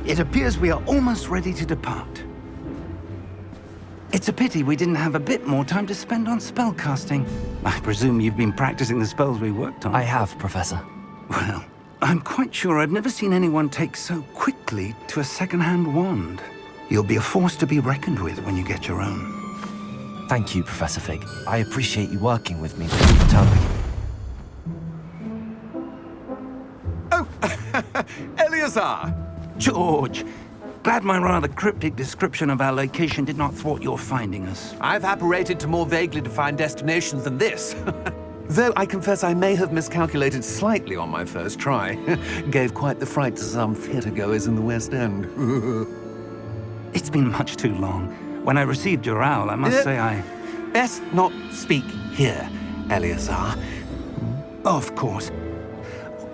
It appears we are almost ready to depart. It's a pity we didn't have a bit more time to spend on spellcasting. I presume you've been practicing the spells we worked on. I have, Professor. Well, I'm quite sure I've never seen anyone take so quickly to a second-hand wand. You'll be a force to be reckoned with when you get your own. Thank you, Professor Fig. I appreciate you working with me to tell me. Oh, Eleazar! George, glad my rather cryptic description of our location did not thwart your finding us. I've apparated to more vaguely defined destinations than this. Though I confess I may have miscalculated slightly on my first try. Gave quite the fright to some theatre-goers in the West End. It's been much too long. When I received your owl, I must say I... Best not speak here, Eleazar. Of course.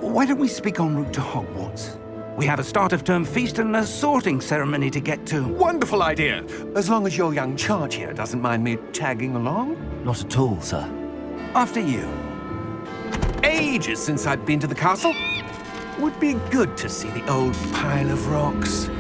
Why don't we speak en route to Hogwarts? We have a start-of-term feast and a sorting ceremony to get to. Wonderful idea! As long as your young charge here doesn't mind me tagging along. Not at all, sir. After you. Ages since I'd been to the castle. Would be good to see the old pile of rocks.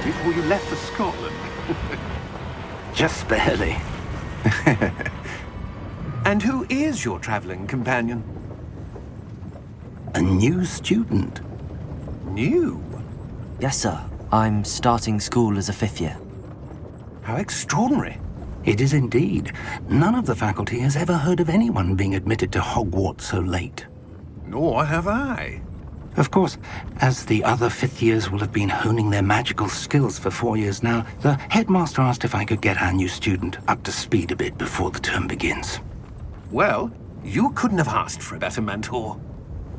Before you left for Scotland. Just barely. And who is your traveling companion? A new student. New? Yes, sir. I'm starting school as a 5th year. How extraordinary. It is indeed. None of the faculty has ever heard of anyone being admitted to Hogwarts so late. Nor have I. Of course, as the other 5th years will have been honing their magical skills for 4 years now, the headmaster asked if I could get our new student up to speed a bit before the term begins. Well, you couldn't have asked for a better mentor.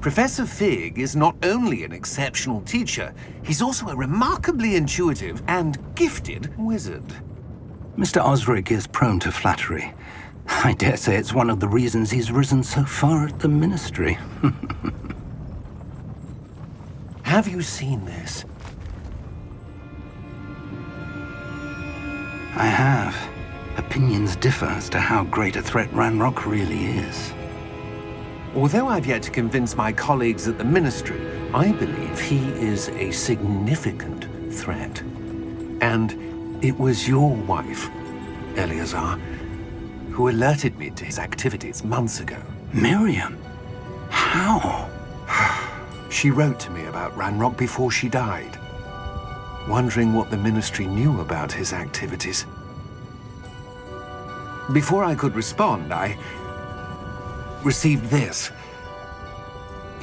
Professor Fig is not only an exceptional teacher, he's also a remarkably intuitive and gifted wizard. Mr. Osric is prone to flattery. I dare say it's one of the reasons he's risen so far at the ministry. Have you seen this? I have. Opinions differ as to how great a threat Ranrock really is. Although I've yet to convince my colleagues at the Ministry, I believe he is a significant threat. And it was your wife, Eleazar, who alerted me to his activities months ago. Miriam? How? She wrote to me about Ranrock before she died, wondering what the Ministry knew about his activities. Before I could respond, I received this.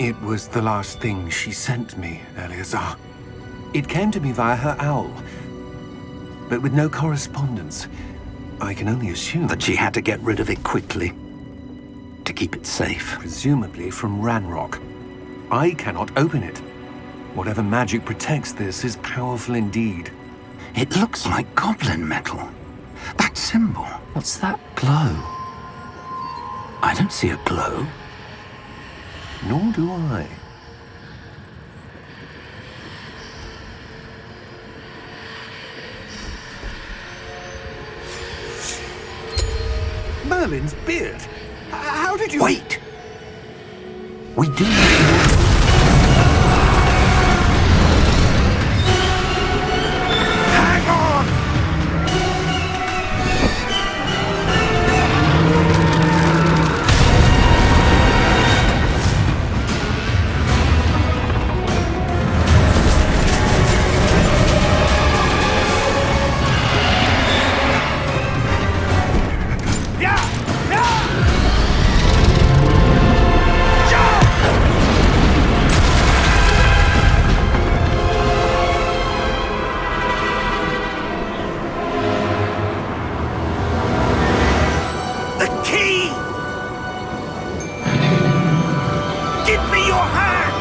It was the last thing she sent me, Eleazar. It came to me via her owl, but with no correspondence. I can only assume That she had to get rid of it quickly, to keep it safe. presumably from Ranrock. I cannot open it. Whatever magic protects this is powerful indeed. It looks like goblin metal. That symbol. What's that glow? I don't see a glow. Nor do I. Merlin's beard. How did you... Wait! We do need to... Hang on! your hand!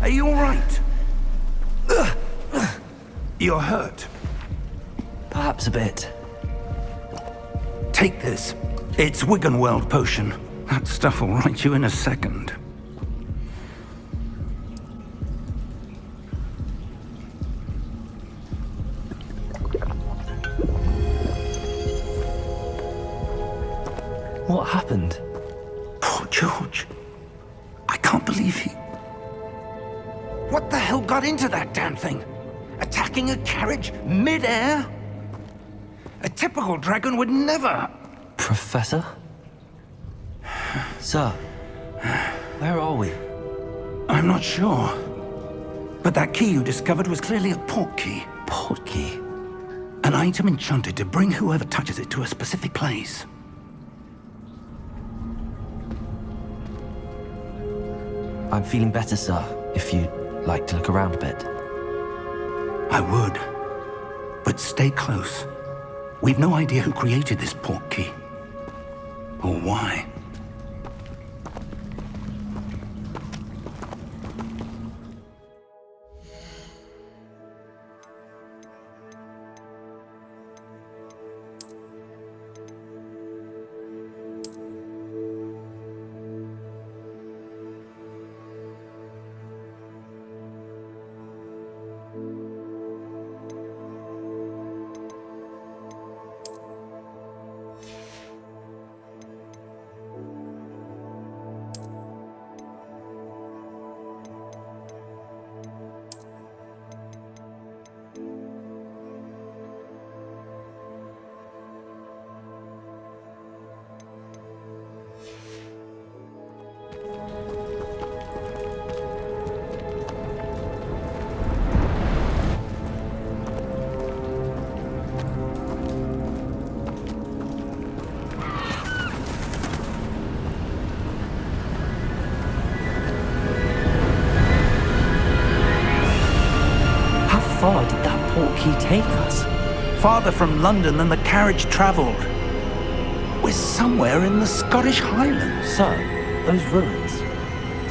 Are you all right? You're hurt. Perhaps a bit. Take this. It's Wiggenweld potion. That stuff will right you in a second. What happened? Poor George. I can't believe he... What the hell got into that damn thing? Attacking a carriage mid-air? A typical dragon would never... Professor? Sir, where are we? I'm not sure. But that key you discovered was clearly a port key. Port key? An item enchanted to bring whoever touches it to a specific place. I'm feeling better, sir, if you'd like to look around a bit. I would. But stay close. We've no idea who created this port key. Or why. How far did that port key take us? Farther from London than the carriage travelled. We're somewhere in the Scottish Highlands. Sir, those ruins.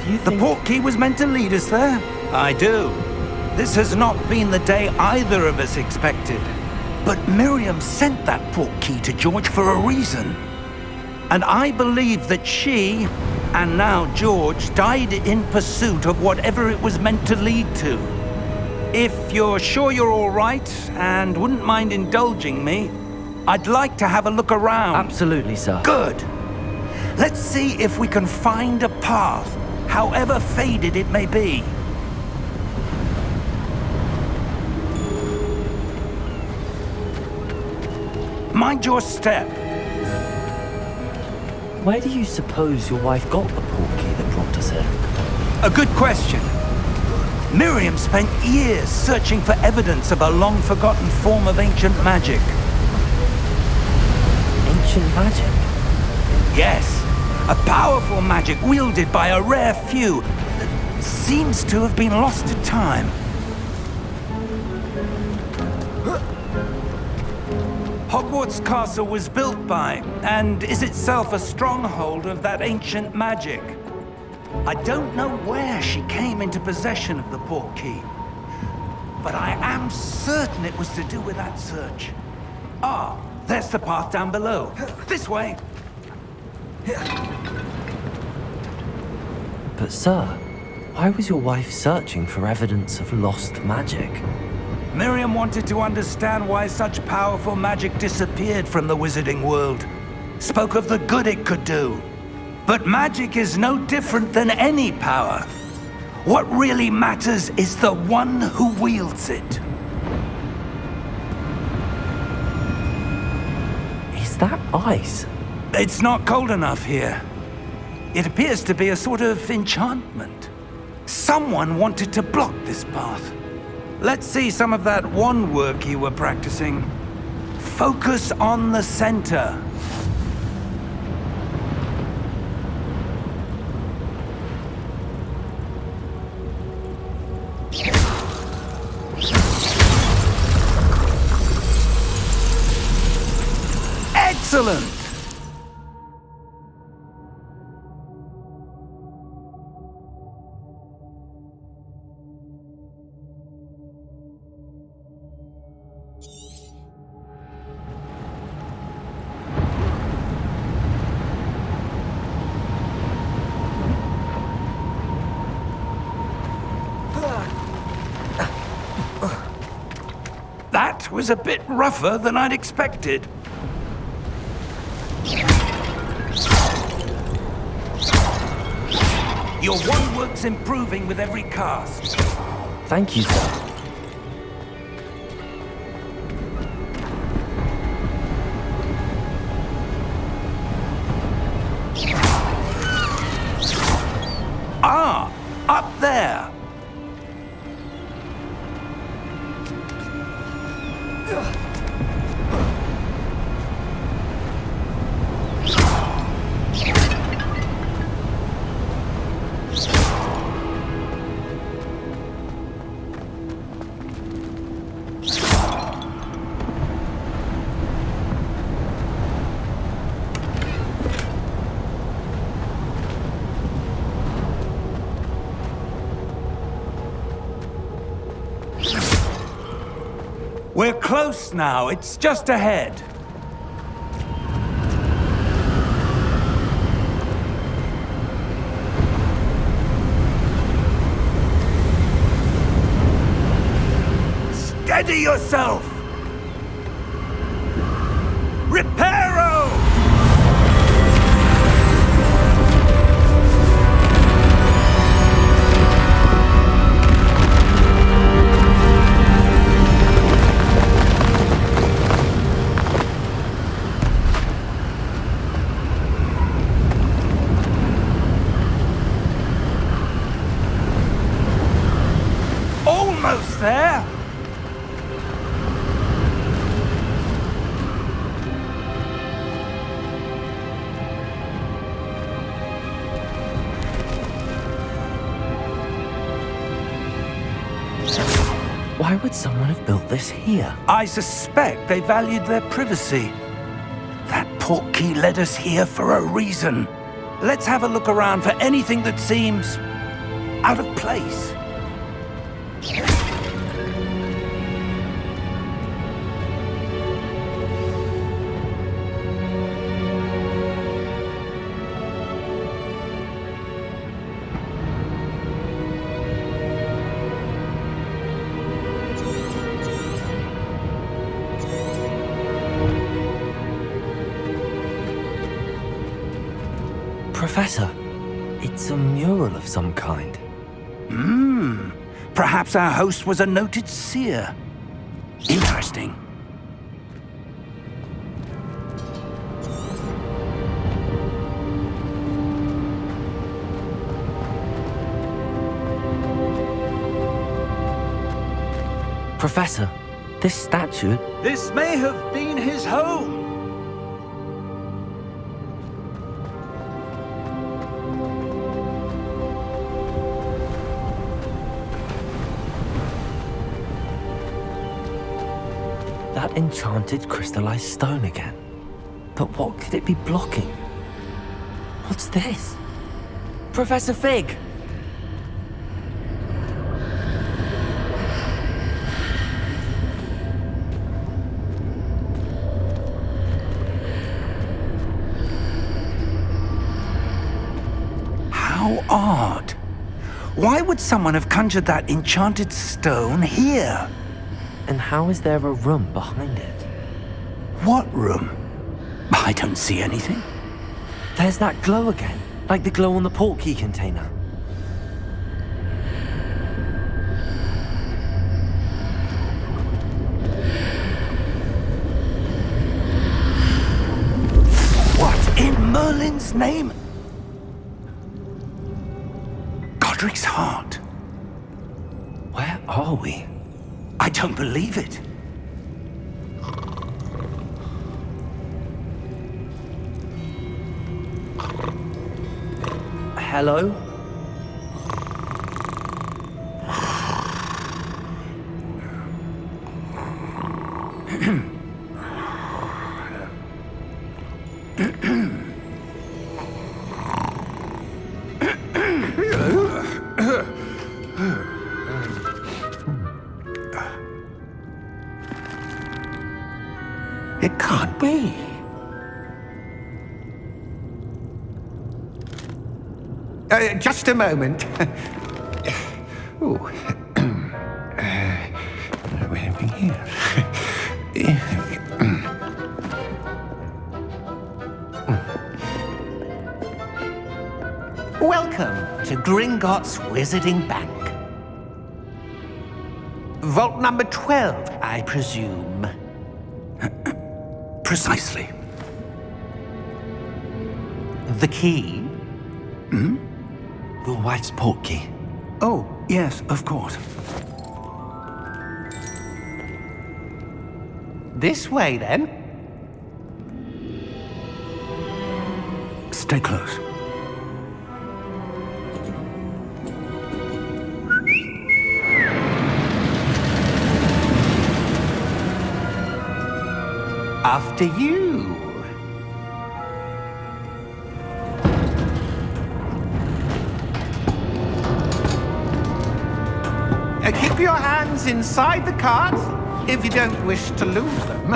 Do you The think... port key was meant to lead us there? I do. This has not been the day either of us expected. But Miriam sent that port key to George for a reason. And I believe that she, and now George, died in pursuit of whatever it was meant to lead to. If you're sure you're all right, and wouldn't mind indulging me, I'd like to have a look around. Absolutely, sir. Good. Let's see if we can find a path, however faded it may be. Mind your step. Where do you suppose your wife got the port key that brought us here? A good question. Miriam spent years searching for evidence of a long-forgotten form of ancient magic. Ancient magic? Yes, a powerful magic wielded by a rare few that seems to have been lost to time. Hogwarts Castle was built by, and is itself a stronghold of that ancient magic. I don't know where she came into possession of the port key, but I am certain it was to do with that search. Ah, there's the path down below. This way. But sir, why was your wife searching for evidence of lost magic? Miriam wanted to understand why such powerful magic disappeared from the wizarding world. Spoke of the good it could do. But magic is no different than any power. What really matters is the one who wields it. Is that ice? It's not cold enough here. It appears to be a sort of enchantment. Someone wanted to block this path. Let's see some of that wand work you were practicing. Focus on the center. Excellent! That was a bit rougher than I'd expected. Your one work's improving with every cast. Thank you, sir. Ah, up there. We're close now. It's just ahead. Steady yourself! Reparo! Almost there! Why would someone have built this here? I suspect they valued their privacy. That portkey led us here for a reason. Let's have a look around for anything that seems out of place. Professor, it's a mural of some kind. Perhaps our host was a noted seer. Interesting. Professor, this statue... This may have been his home. That enchanted crystallized stone again. But what could it be blocking? What's this? Professor Fig! How odd. Why would someone have conjured that enchanted stone here? And how is there a room behind it? What room? I don't see anything. There's that glow again, like the glow on the portkey container. What in Merlin's name? Godric's heart. Where are we? I don't believe it. Hello? Just a moment. Ooh. Where have we here? Welcome to Gringotts Wizarding Bank. Vault number 12, I presume. Precisely. The key? Your wife's portkey. Oh, yes, of course. This way, then. Stay close. After you. Keep your hands inside the cart if you don't wish to lose them.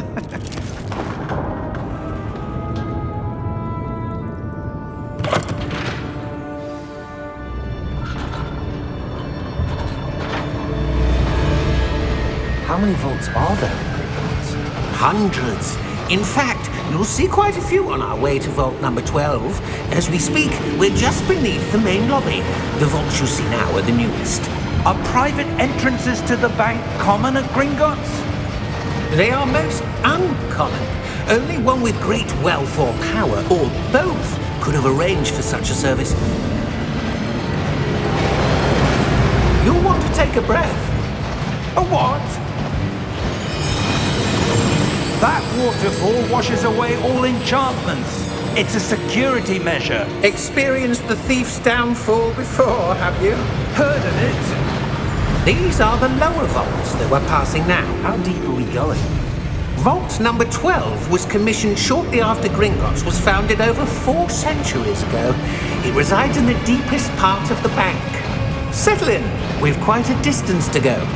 How many vaults are there in Gringotts? Hundreds. In fact, you'll see quite a few on our way to vault number 12. As we speak, we're just beneath the main lobby. The vaults you see now are the newest. Are private entrances to the bank common at Gringotts? They are most uncommon. Only one with great wealth or power, or both, could have arranged for such a service. You'll want to take a breath. A what? That waterfall washes away all enchantments. It's a security measure. Experienced the thief's downfall before, have you? Heard of it? These are the lower vaults that we're passing now. How deep are we going? Vault number 12 was commissioned shortly after Gringotts was founded over 4 centuries ago. It resides in the deepest part of the bank. Settle in. We've quite a distance to go.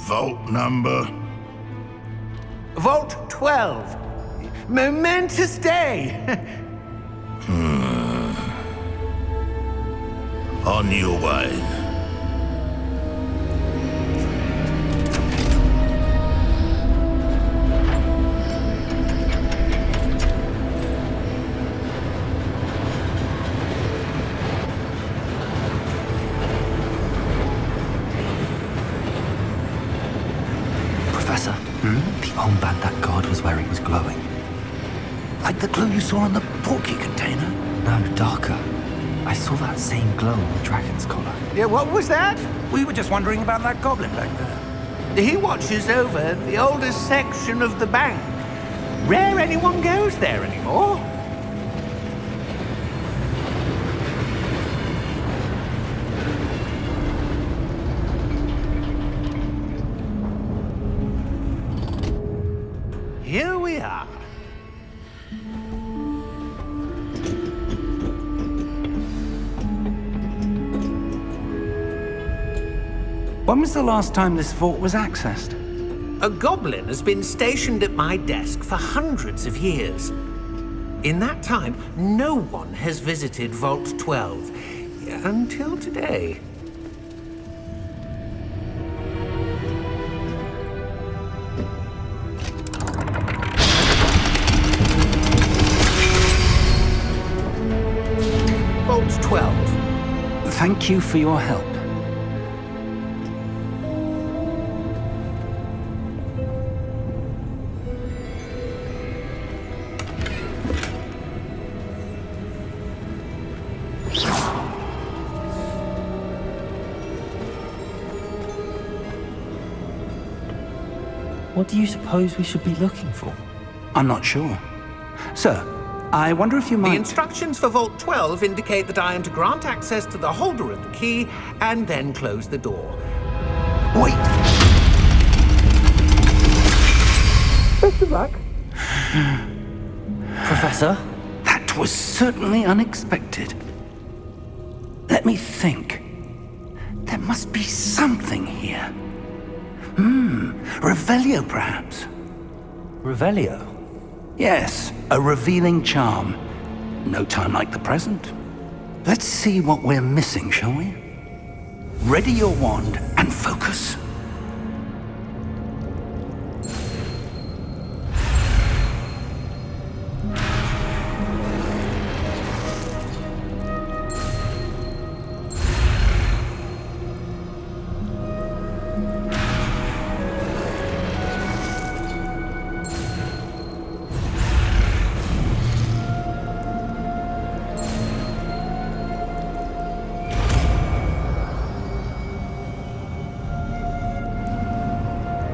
Vault number? Vault 12. Momentous day. On your way. Professor, the armband that guard was wearing was glowing. Like the glue you saw on the portkey container? No, darker. I saw that same glow on the dragon's collar. Yeah, what was that? We were just wondering about that goblin back there. He watches over the oldest section of the bank. Rare anyone goes there anymore. Here we are. When was the last time this vault was accessed? A goblin has been stationed at my desk for hundreds of years. In that time, no one has visited Vault 12. Until today. Vault 12. Thank you for your help. What do you suppose we should be looking for? I'm not sure. Sir, I wonder if you The might... instructions for Vault 12 indicate that I am to grant access to the holder of the key and then close the door. Wait! Best of luck. Professor? That was certainly unexpected. Let me think. There must be something here. Revelio, perhaps? Revelio? Yes, a revealing charm. No time like the present. Let's see what we're missing, shall we? Ready your wand and focus.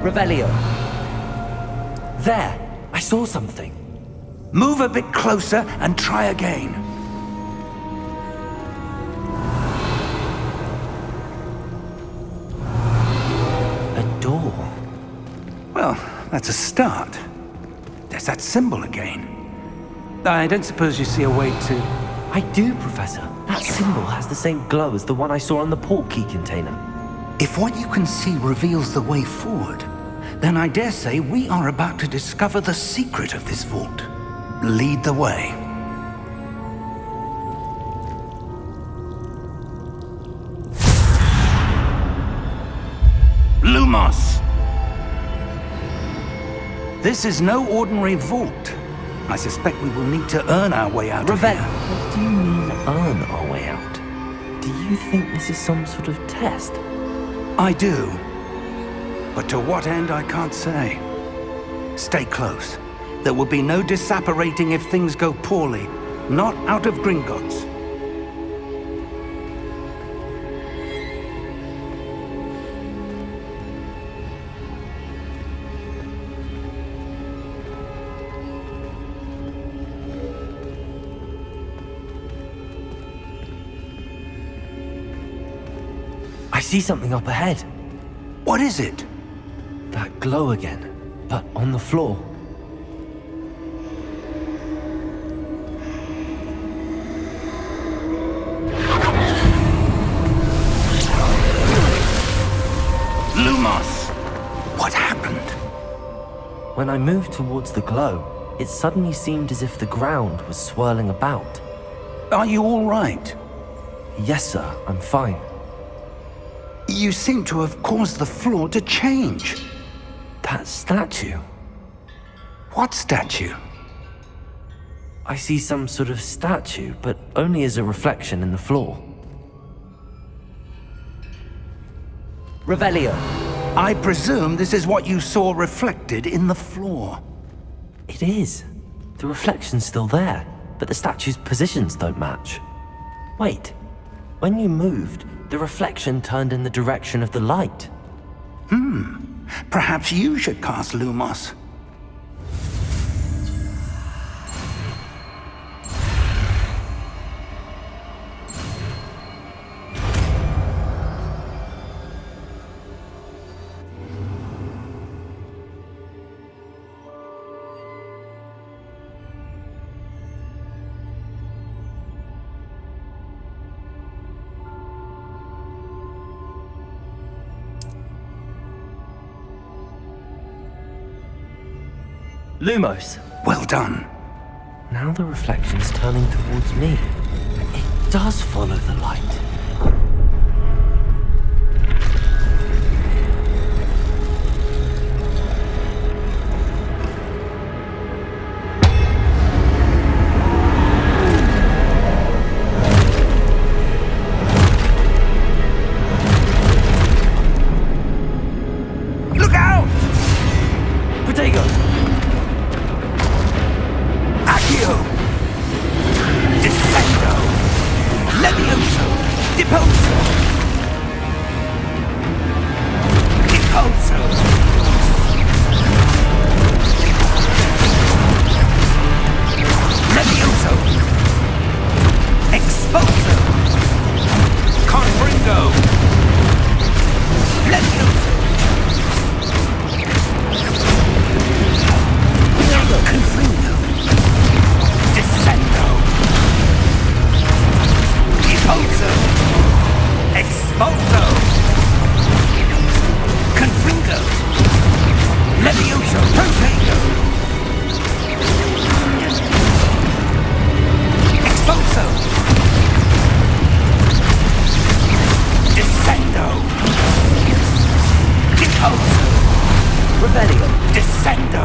Revelio. There! I saw something. Move a bit closer and try again. A door. Well, that's a start. There's that symbol again. I don't suppose you see a way to... I do, Professor. That symbol has the same glow as the one I saw on the port key container. If what you can see reveals the way forward, then I dare say we are about to discover the secret of this vault. Lead the way. Lumos! This is no ordinary vault. I suspect we will need to earn our way out of here. What do you mean, earn our way out? Do you think this is some sort of test? I do. But to what end, I can't say. Stay close. There will be no disapparating if things go poorly. Not out of Gringotts. I see something up ahead. What is it? That glow again, but on the floor. Lumos! What happened? When I moved towards the glow, it suddenly seemed as if the ground was swirling about. Are you all right? Yes, sir, I'm fine. You seem to have caused the floor to change. That statue. What statue? I see some sort of statue, but only as a reflection in the floor. Revelio. I presume this is what you saw reflected in the floor. It is. The reflection's still there, but the statue's positions don't match. Wait. When you moved, the reflection turned in the direction of the light. Perhaps you should cast Lumos. Lumos. Well done. Now the reflection's turning towards me. It does follow the light. Look out! Protego! Accio! Descendo! Levioso! Expulso! Confringo! Levioso! Protego! Expulso! Descendo! Deposo! Revelio. Descendo!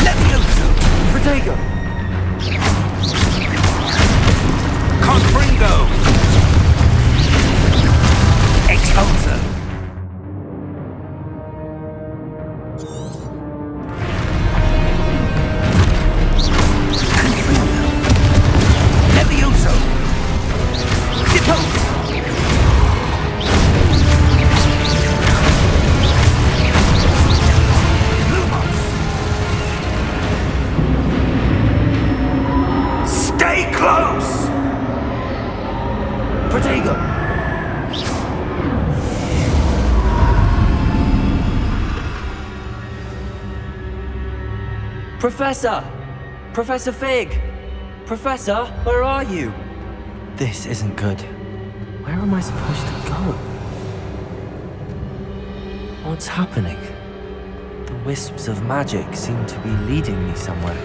Levioso! Protego. Confringo! Expulso! Confringo! Levioso! Deposo! Stay close! Protego. Professor! Professor Fig! Professor, where are you? This isn't good. Where am I supposed to go? What's happening? The wisps of magic seem to be leading me somewhere.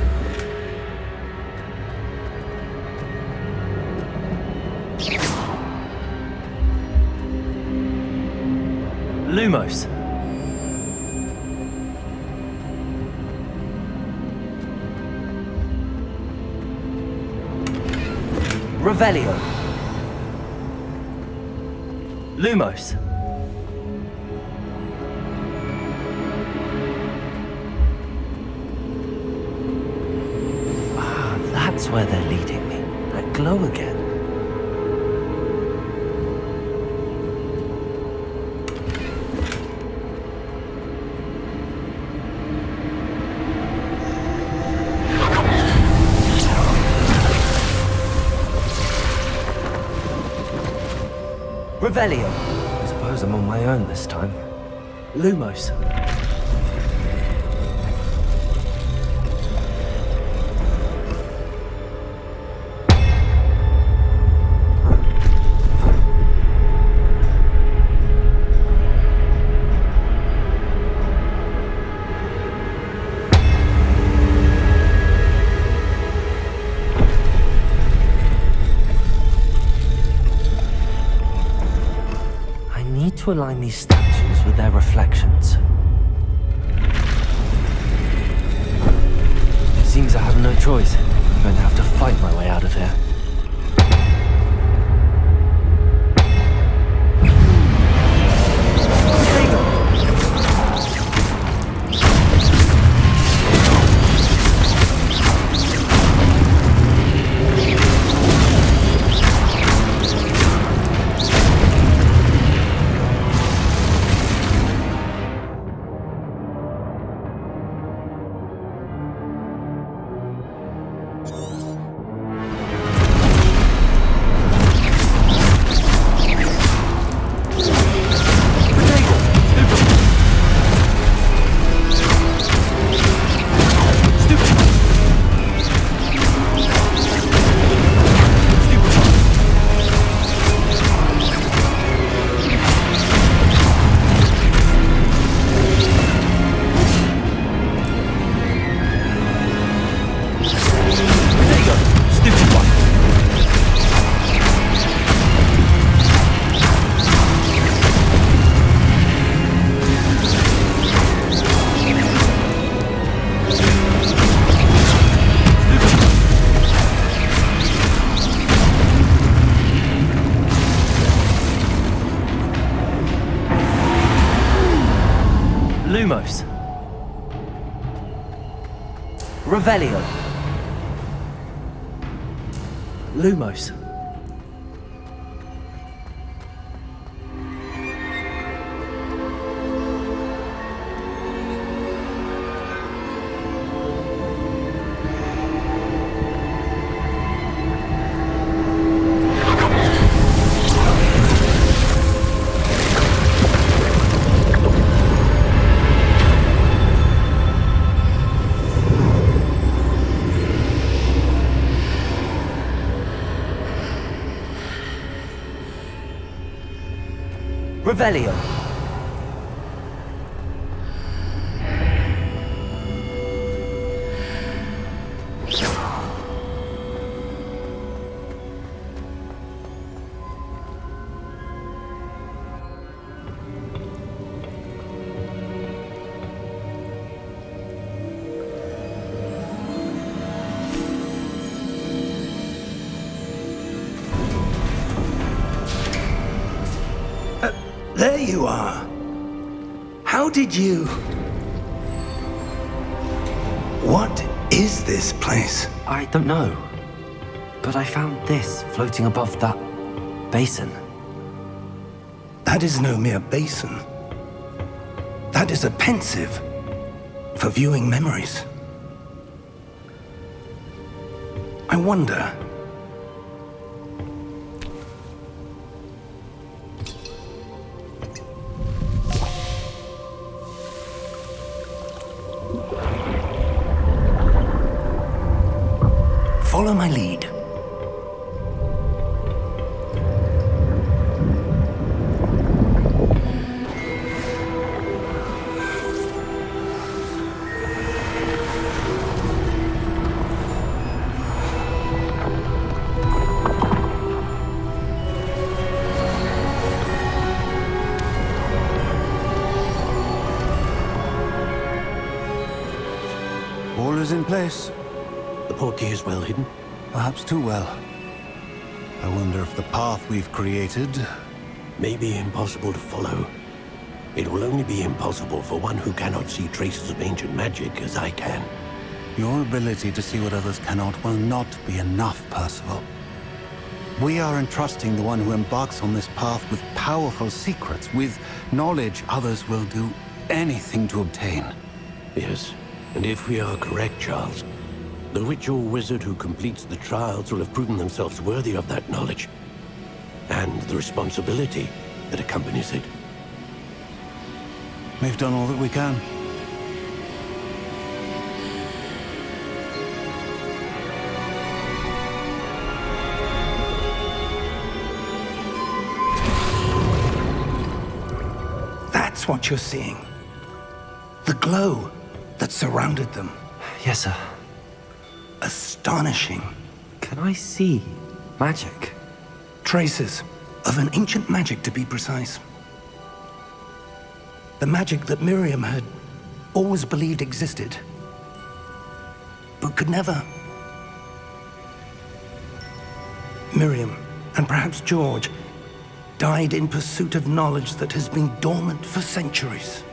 Lumos. Revelio. Lumos. Ah, that's where they're leading me. That glow again. Revelio. I suppose I'm on my own this time. Lumos. To align these statues with their reflections. It seems I have no choice. I'm going to have to fight my way out of here. Lumos. Revelio. Lumos. Revelio. There you are. How did you... What is this place? I don't know. But I found this floating above that basin. That is no mere basin. That is a pensive for viewing memories. I wonder... Follow my lead. All is in place. The portkey is well hidden. Perhaps too well. I wonder if the path we've created... May be impossible to follow. It will only be impossible for one who cannot see traces of ancient magic as I can. Your ability to see what others cannot will not be enough, Percival. We are entrusting the one who embarks on this path with powerful secrets, with knowledge others will do anything to obtain. Yes, and if we are correct, Charles, the witch or wizard who completes the trials will have proven themselves worthy of that knowledge, and the responsibility that accompanies it. We've done all that we can. That's what you're seeing. The glow that surrounded them. Yes, sir. Astonishing. Can I see magic? Traces of an ancient magic, to be precise. The magic that Miriam had always believed existed, but could never. Miriam, and perhaps George, died in pursuit of knowledge that has been dormant for centuries.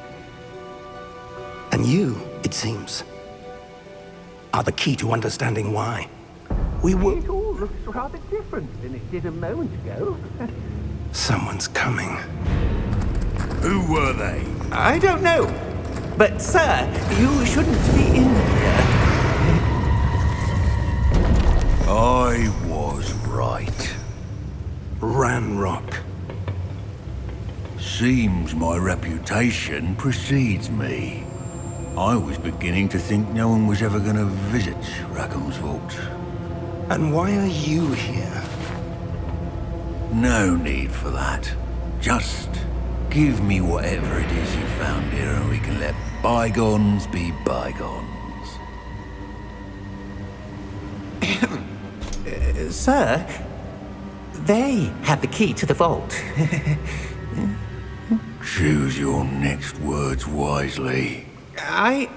And you, it seems, are the key to understanding why. We were... It all looks rather different than it did a moment ago. Someone's coming. Who were they? I don't know. But, sir, you shouldn't be in here. I was right. Ranrock. Seems my reputation precedes me. I was beginning to think no one was ever going to visit Rackham's vault. And why are you here? No need for that. Just give me whatever it is you found here and we can let bygones be bygones. Sir, they have the key to the vault. Choose your next words wisely. I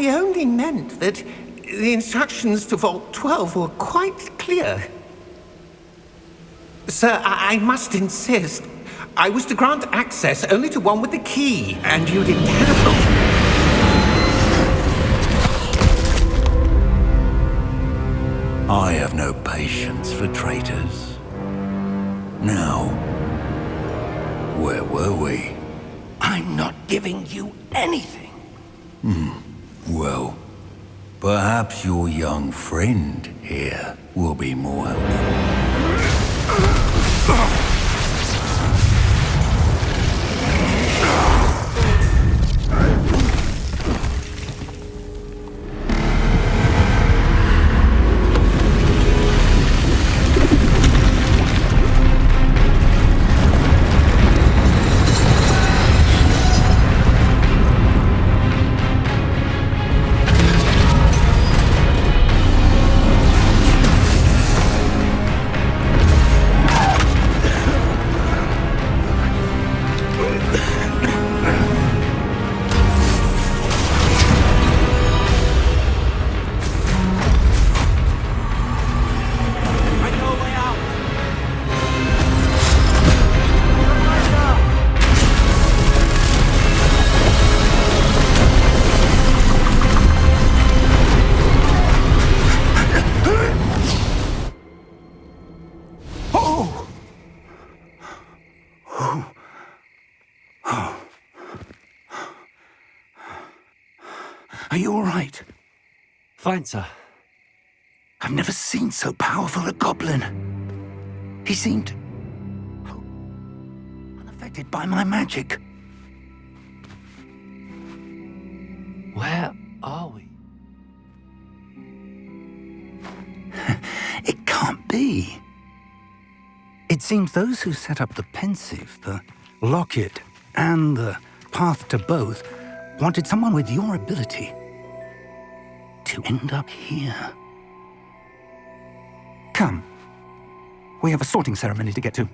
only meant that the instructions to Vault 12 were quite clear. Sir, I must insist. I was to grant access only to one with the key, and you didn't have them. I have no patience for traitors. Now, where were we? I'm not giving you anything. Well, perhaps your young friend here will be more helpful. Are you all right? Fine, sir. I've never seen so powerful a goblin. He seemed unaffected by my magic. Where are we? It can't be. It seems those who set up the pensive, the locket, and the path to both wanted someone with your ability to end up here. Come. We have a sorting ceremony to get to.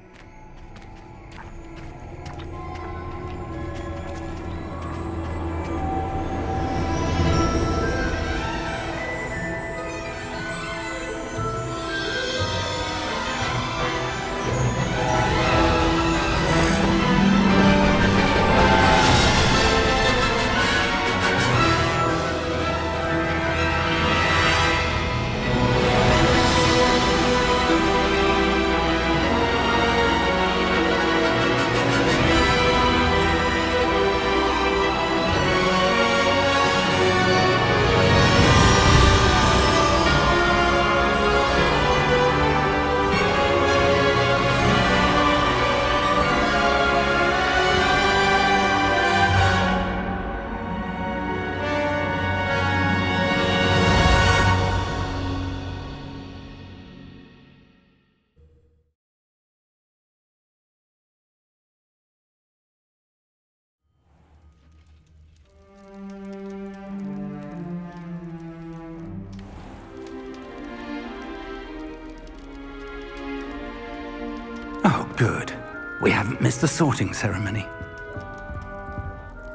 Oh, good. We haven't missed the sorting ceremony.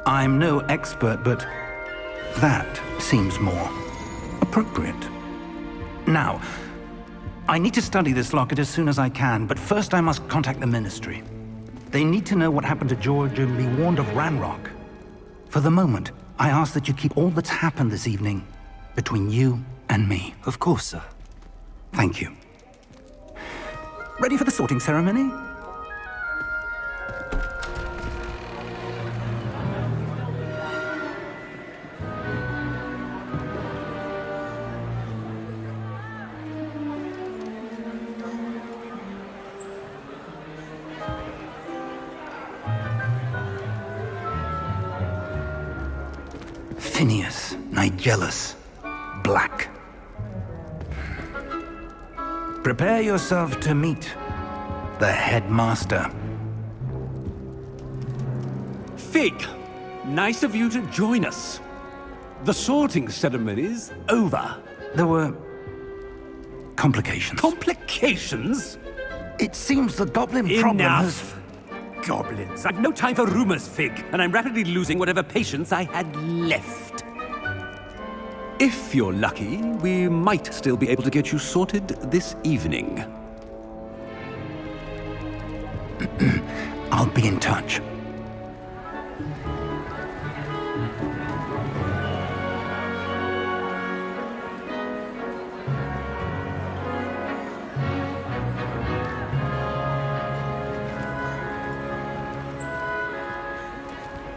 I'm no expert, but that seems more appropriate. Now, I need to study this locket as soon as I can, but first I must contact the Ministry. They need to know what happened to George and be warned of Ranrock. For the moment, I ask that you keep all that's happened this evening between you and me. Of course, sir. Thank you. Ready for the sorting ceremony? Phineas, Nigellus, Black. Prepare yourself to meet the headmaster. Fig, nice of you to join us. The sorting ceremony's over. There were complications. Complications? It seems the goblin problem has... Enough! Goblins. I've no time for rumors, Fig, and I'm rapidly losing whatever patience I had left. If you're lucky, we might still be able to get you sorted this evening. I'll be in touch.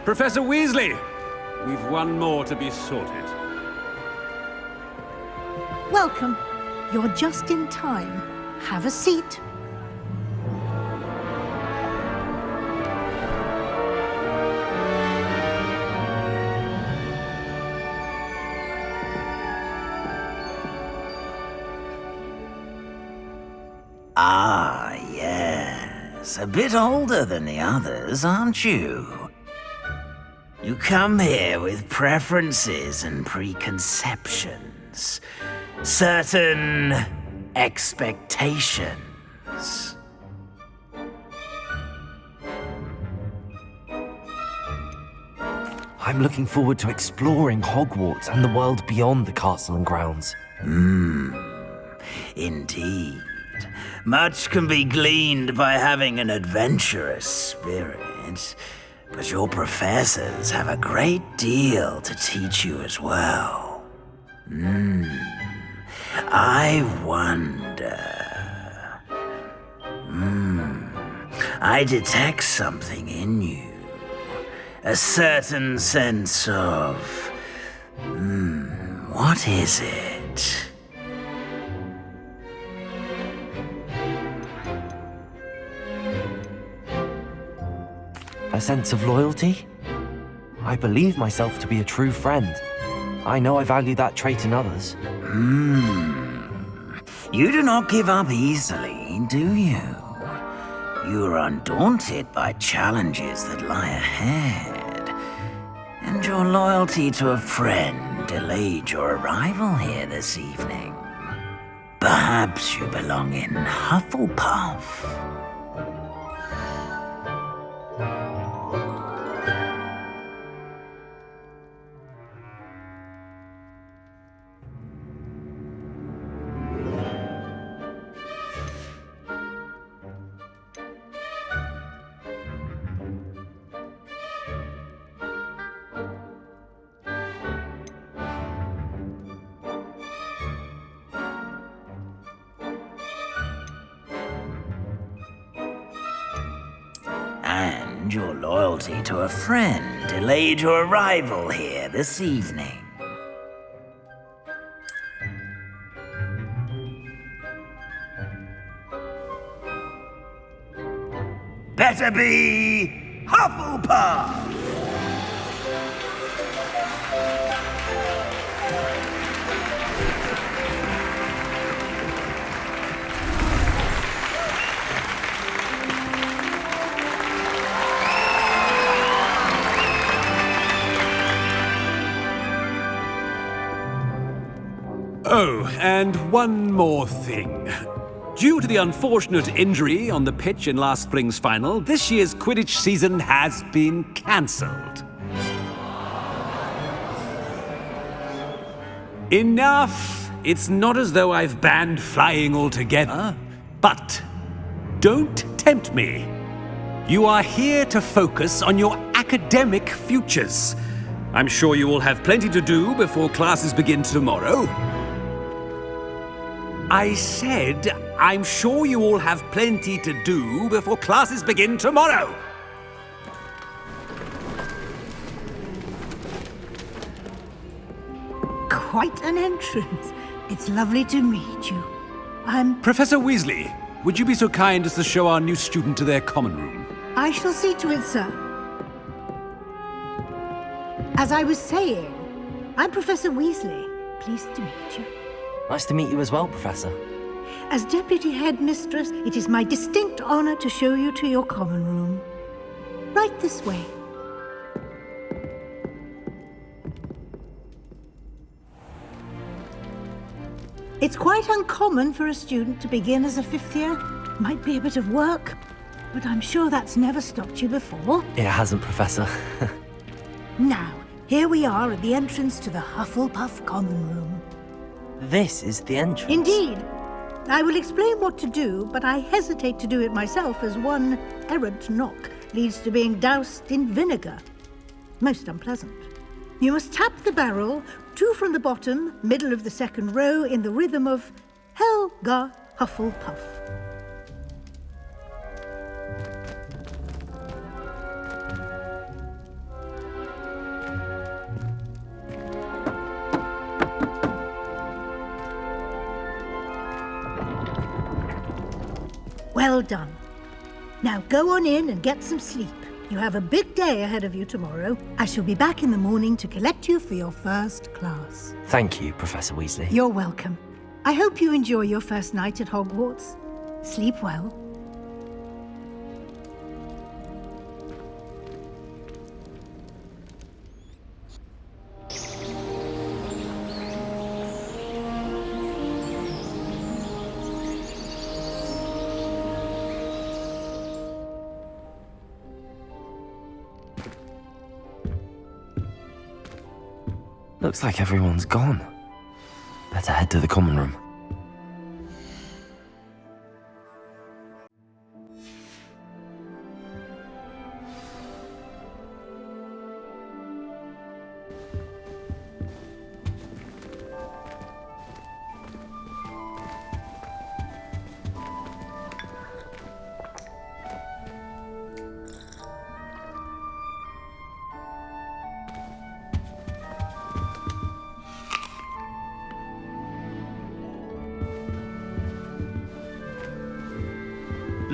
Professor Weasley, we've one more to be sorted. Welcome. You're just in time. Have a seat. Ah, yes. A bit older than the others, aren't you? You come here with preferences and preconceptions. Certain expectations. I'm looking forward to exploring Hogwarts and the world beyond the castle and grounds. Indeed. Much can be gleaned by having an adventurous spirit, but your professors have a great deal to teach you as well. I wonder... I detect something in you. A certain sense of... What is it? A sense of loyalty? I believe myself to be a true friend. I know I value that trait in others. You do not give up easily, do you? You are undaunted by challenges that lie ahead. And your loyalty to a friend delayed your arrival here this evening. Perhaps you belong in Hufflepuff. And your loyalty to a friend delayed your arrival here this evening. Better be Hufflepuff! Oh, and one more thing. Due to the unfortunate injury on the pitch in last spring's final, this year's Quidditch season has been cancelled. Enough! It's not as though I've banned flying altogether, but don't tempt me. You are here to focus on your academic futures. I'm sure you will have plenty to do before classes begin tomorrow. I said, I'm sure you all have plenty to do before classes begin tomorrow. Quite an entrance. It's lovely to meet you. I'm... Professor Weasley, would you be so kind as to show our new student to their common room? I shall see to it, sir. As I was saying, I'm Professor Weasley. Pleased to meet you. Nice to meet you as well, Professor. As Deputy Headmistress, it is my distinct honor to show you to your common room. Right this way. It's quite uncommon for a student to begin as a fifth year. Might be a bit of work, but I'm sure that's never stopped you before. It hasn't, Professor. Now, here we are at the entrance to the Hufflepuff common room. This is the entrance. Indeed. I will explain what to do, but I hesitate to do it myself as one errant knock leads to being doused in vinegar. Most unpleasant. You must tap the barrel, 2 from the bottom, middle of the second row, in the rhythm of Helga Hufflepuff. Well done. Now go on in and get some sleep. You have a big day ahead of you tomorrow. I shall be back in the morning to collect you for your first class. Thank you, Professor Weasley. You're welcome. I hope you enjoy your first night at Hogwarts. Sleep well. Looks like everyone's gone. Better head to the common room.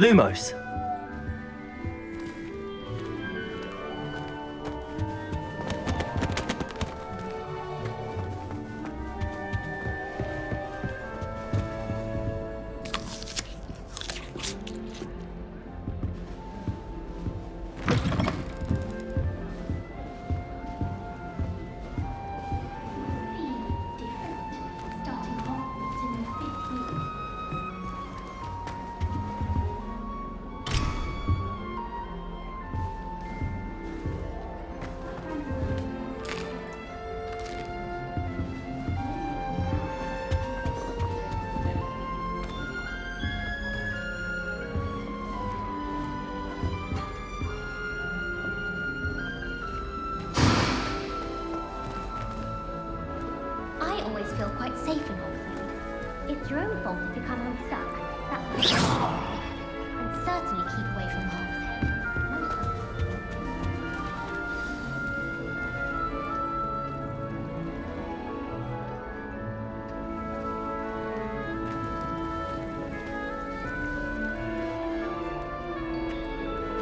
Lumos. I always feel quite safe in Hogsmeade. It's your own fault if you come unstuck. That's and certainly keep away from Hogshead.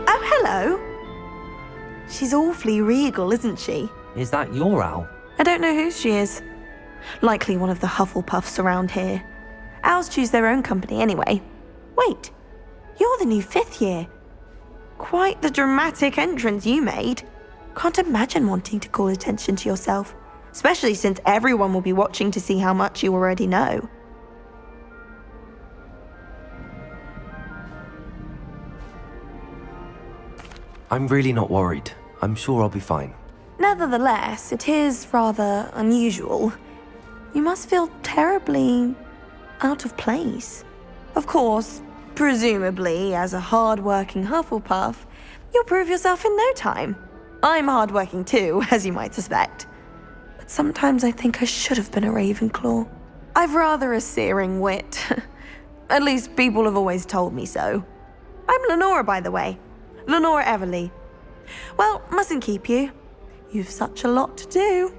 Oh, hello. She's awfully regal, isn't she? Is that your owl? I don't know who she is. Likely one of the Hufflepuffs around here. Owls choose their own company anyway. Wait, you're the new 5th year. Quite the dramatic entrance you made. Can't imagine wanting to call attention to yourself, especially since everyone will be watching to see how much you already know. I'm really not worried. I'm sure I'll be fine. Nevertheless, it is rather unusual. You must feel terribly out of place. Of course, presumably, as a hard-working Hufflepuff, you'll prove yourself in no time. I'm hard-working too, as you might suspect. But sometimes I think I should have been a Ravenclaw. I've rather a searing wit. At least people have always told me so. I'm Lenora, by the way. Lenora Everly. Well, mustn't keep you. You've such a lot to do.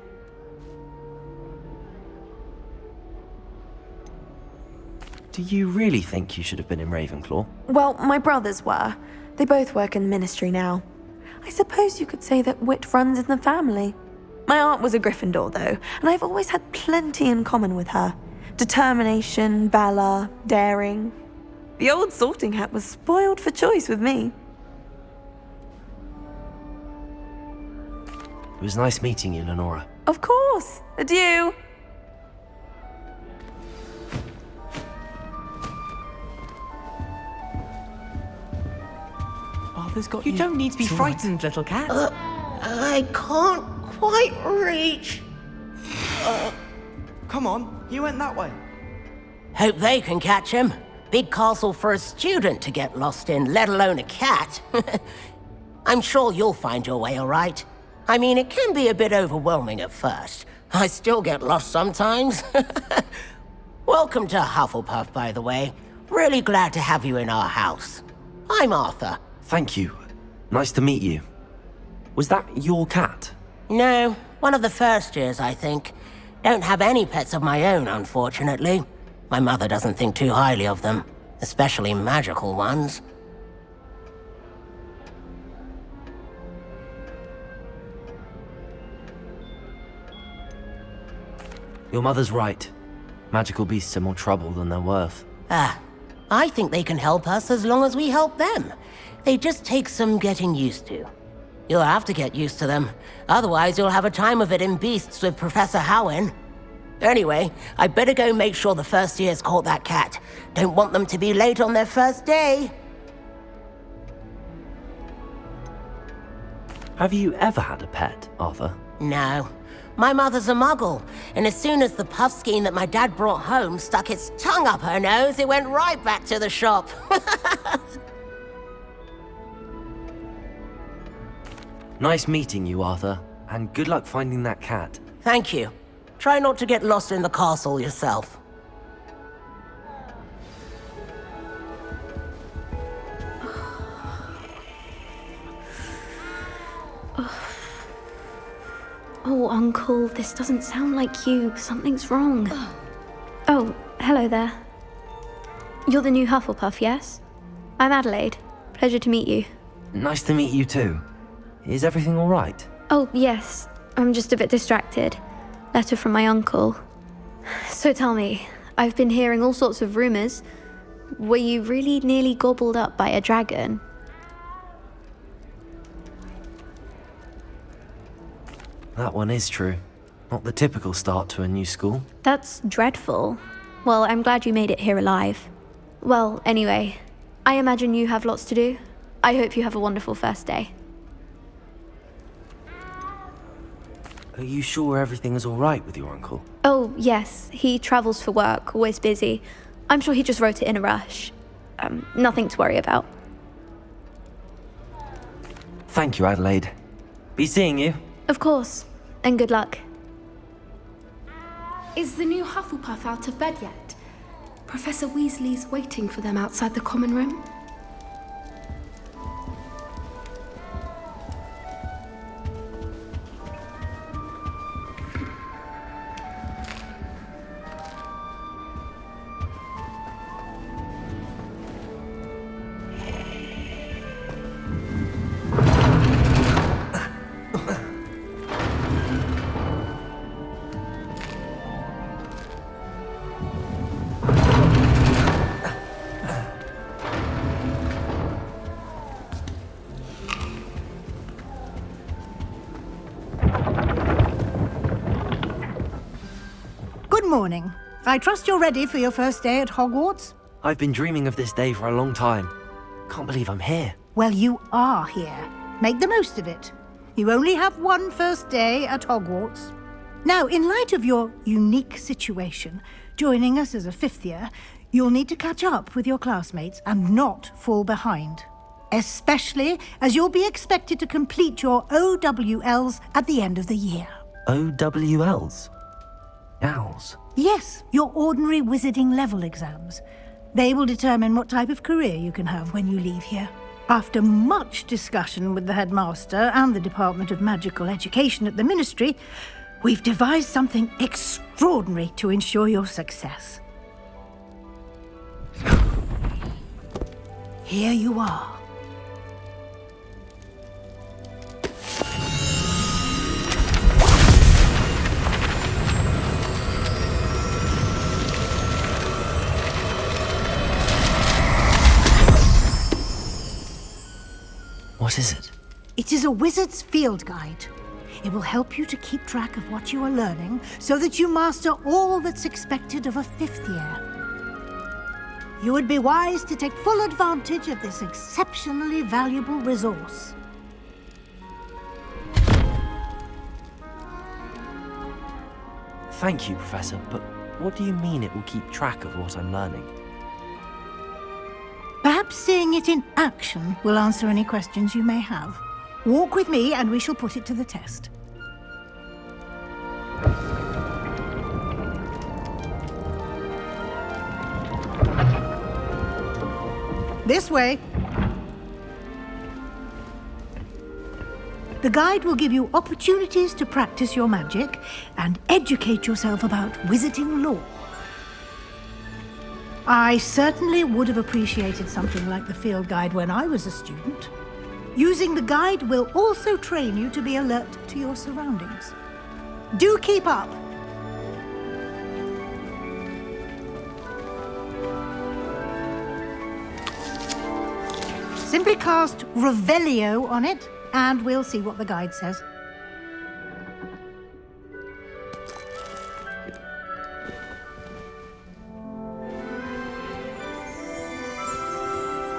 Do you really think you should have been in Ravenclaw? Well, my brothers were. They both work in the ministry now. I suppose you could say that wit runs in the family. My aunt was a Gryffindor, though, and I've always had plenty in common with her. Determination, valor, daring. The old sorting hat was spoiled for choice with me. It was nice meeting you, Lenora. Of course. Adieu. Arthur's got You don't need to be frightened, little cat. I can't quite reach. Come on, you went that way. Hope they can catch him. Big castle for a student to get lost in, let alone a cat. I'm sure you'll find your way all right. I mean, it can be a bit overwhelming at first. I still get lost sometimes. Welcome to Hufflepuff, by the way. Really glad to have you in our house. I'm Arthur. Thank you. Nice to meet you. Was that your cat? No, one of the first years, I think. Don't have any pets of my own, unfortunately. My mother doesn't think too highly of them, especially magical ones. Your mother's right. Magical beasts are more trouble than they're worth. I think they can help us as long as we help them. They just take some getting used to. You'll have to get used to them. Otherwise, you'll have a time of it in Beasts with Professor Howin. Anyway, I'd better go make sure the first years caught that cat. Don't want them to be late on their first day. Have you ever had a pet, Arthur? No. My mother's a muggle, and as soon as the puff skein that my dad brought home stuck its tongue up her nose, it went right back to the shop. Nice meeting you, Arthur, and good luck finding that cat. Thank you. Try not to get lost in the castle yourself. Oh, Uncle, this doesn't sound like you. Something's wrong. Oh, hello there. You're the new Hufflepuff, yes? I'm Adelaide. Pleasure to meet you. Nice to meet you too. Is everything all right? Oh, yes. I'm just a bit distracted. Letter from my uncle. So tell me, I've been hearing all sorts of rumors. Were you really nearly gobbled up by a dragon? That one is true. Not the typical start to a new school. That's dreadful. Well, I'm glad you made it here alive. Well, anyway, I imagine you have lots to do. I hope you have a wonderful first day. Are you sure everything is all right with your uncle? Oh, yes. He travels for work, always busy. I'm sure he just wrote it in a rush. Nothing to worry about. Thank you, Adelaide. Be seeing you. Of course. And good luck. Is the new Hufflepuff out of bed yet? Professor Weasley's waiting for them outside the common room. Good morning. I trust you're ready for your first day at Hogwarts? I've been dreaming of this day for a long time. Can't believe I'm here. Well, you are here. Make the most of it. You only have one first day at Hogwarts. Now, in light of your unique situation, joining us as a fifth year, you'll need to catch up with your classmates and not fall behind. Especially as you'll be expected to complete your OWLs at the end of the year. OWLs? Owls? Yes, your ordinary wizarding level exams. They will determine what type of career you can have when you leave here. After much discussion with the headmaster and the Department of Magical Education at the Ministry, we've devised something extraordinary to ensure your success. Here you are. What is it? It is a wizard's field guide. It will help you to keep track of what you are learning so that you master all that's expected of a fifth year. You would be wise to take full advantage of this exceptionally valuable resource. Thank you, Professor, but what do you mean it will keep track of what I'm learning? Perhaps seeing it in action will answer any questions you may have. Walk with me and we shall put it to the test. This way. The guide will give you opportunities to practice your magic and educate yourself about wizarding lore. I certainly would have appreciated something like the field guide when I was a student. Using the guide will also train you to be alert to your surroundings. Do keep up! Simply cast Revelio on it, and we'll see what the guide says.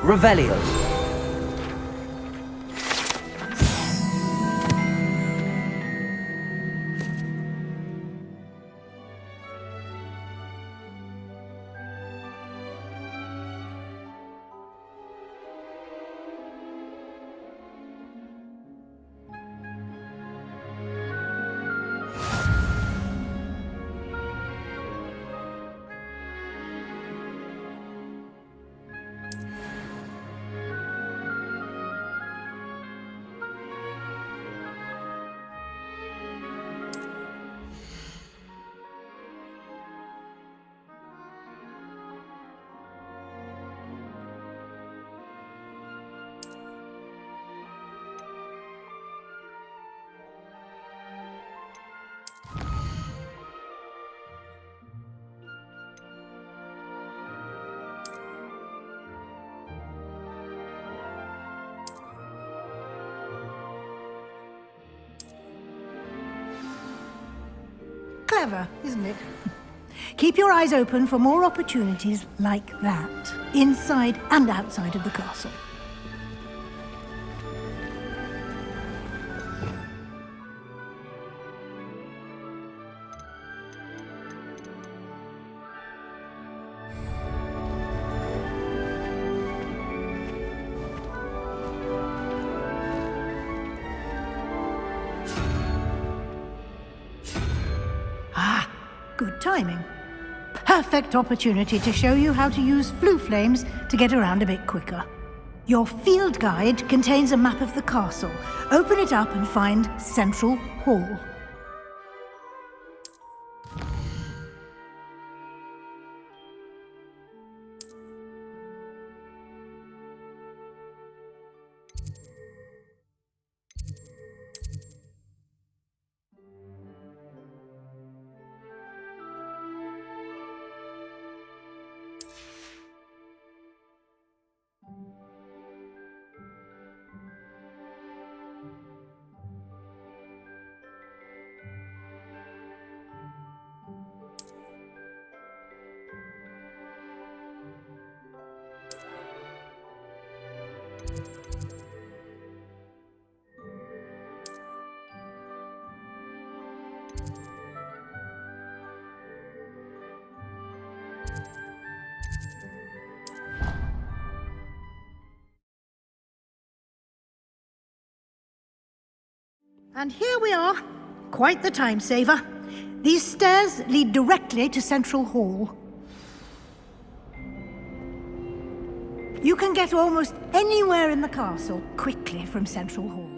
Revelio. clever, isn't it? Keep your eyes open for more opportunities like that, inside and outside of the castle. Good timing. Perfect opportunity to show you how to use flue flames to get around a bit quicker. Your field guide contains a map of the castle. Open it up and find Central Hall. And here we are. Quite the time saver. These stairs lead directly to Central Hall. You can get almost anywhere in the castle quickly from Central Hall.